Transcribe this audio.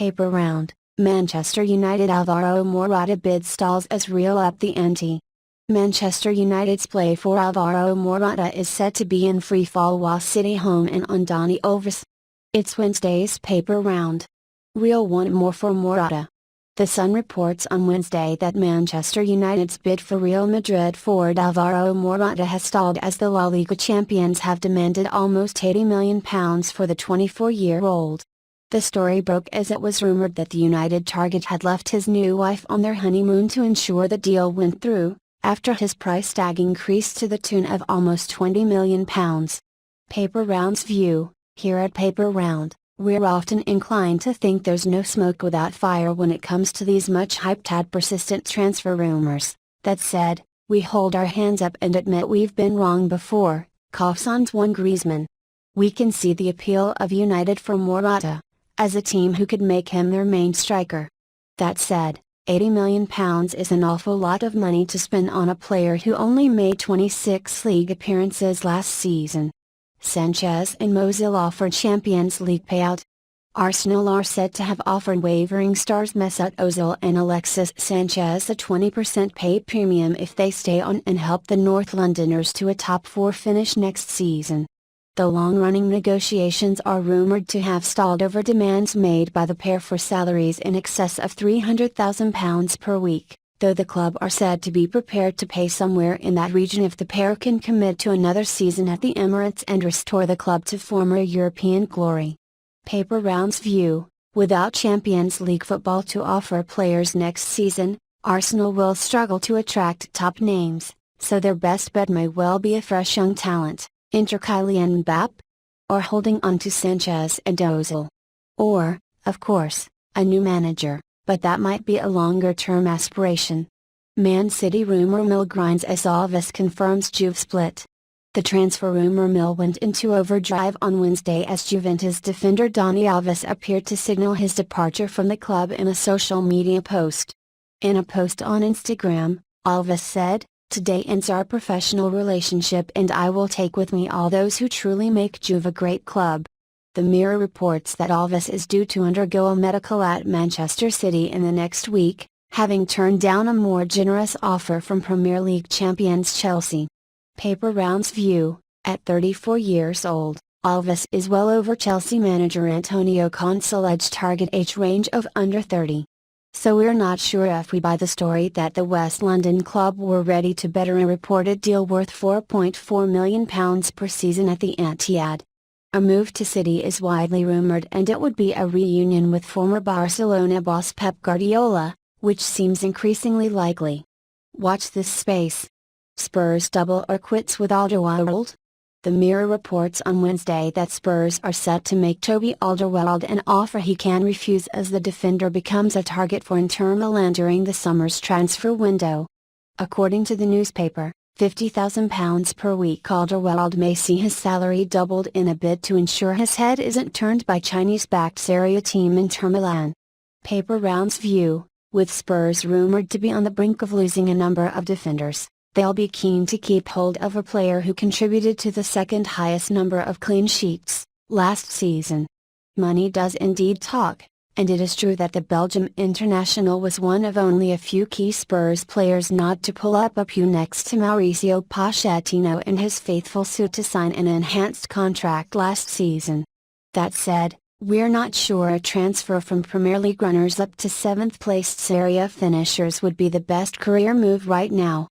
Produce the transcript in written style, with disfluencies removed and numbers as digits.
Paper round, Manchester United Alvaro Morata bid stalls as Real up the ante. Manchester United's play for Alvaro Morata is set to be in free fall while City home in on Dani Alves. It's Wednesday's paper round. Real want more for Morata. The Sun reports on Wednesday that Manchester United's bid for Real Madrid forward Alvaro Morata has stalled as the La Liga champions have demanded almost £80 million for the 24-year-old. The story broke as it was rumored that the United target had left his new wife on their honeymoon to ensure the deal went through, after his price tag increased to the tune of almost £20 million. Paper Round's view. Here at Paper Round, we're often inclined to think there's no smoke without fire when it comes to these much hyped and persistent transfer rumors. That said, we hold our hands up and admit we've been wrong before, coughs Antoine Griezmann. We can see the appeal of United for Morata, as a team who could make him their main striker. That said, £80 million is an awful lot of money to spend on a player who only made 26 league appearances last season. Sanchez and Ozil offered Champions League payout. Arsenal are said to have offered wavering stars Mesut Ozil and Alexis Sanchez a 20% pay premium if they stay on and help the North Londoners to a top 4 finish next season. The long-running negotiations are rumoured to have stalled over demands made by the pair for salaries in excess of £300,000 per week, though the club are said to be prepared to pay somewhere in that region if the pair can commit to another season at the Emirates and restore the club to former European glory. Paper Round's view. Without Champions League football to offer players next season, Arsenal will struggle to attract top names, so their best bet may well be a fresh young talent. Enter Kylian Mbappe? Or holding on to Sanchez and Ozil? Or, of course, a new manager, but that might be a longer-term aspiration. Man City rumour mill grinds as Alves confirms Juve split. The transfer rumour mill went into overdrive on Wednesday as Juventus defender Dani Alves appeared to signal his departure from the club in a social media post. In a post on Instagram, Alves said, "Today ends our professional relationship and I will take with me all those who truly make Juve a great club." The Mirror reports that Alves is due to undergo a medical at Manchester City in the next week, having turned down a more generous offer from Premier League champions Chelsea. Paper Round's view. At 34 years old, Alves is well over Chelsea manager Antonio Conte's alleged target age range of under 30. So we're not sure if we buy the story that the West London club were ready to better a reported deal worth £4.4 million per season at the Etihad. A move to City is widely rumoured and it would be a reunion with former Barcelona boss Pep Guardiola, which seems increasingly likely. Watch this space. Spurs double or quits with Alderweireld? The Mirror reports on Wednesday that Spurs are set to make Toby Alderweireld an offer he can refuse as the defender becomes a target for Inter Milan during the summer's transfer window. According to the newspaper, £50,000 per week Alderweireld may see his salary doubled in a bid to ensure his head isn't turned by Chinese-backed Serie A team Inter Milan. Paper Round's view. With Spurs rumoured to be on the brink of losing a number of defenders, they'll be keen to keep hold of a player who contributed to the second highest number of clean sheets, last season. Money does indeed talk, and it is true that the Belgium international was one of only a few key Spurs players not to pull up a pew next to Mauricio Pochettino in his faithful suit to sign an enhanced contract last season. That said, we're not sure a transfer from Premier League runners-up to 7th-placed Serie A finishers would be the best career move right now.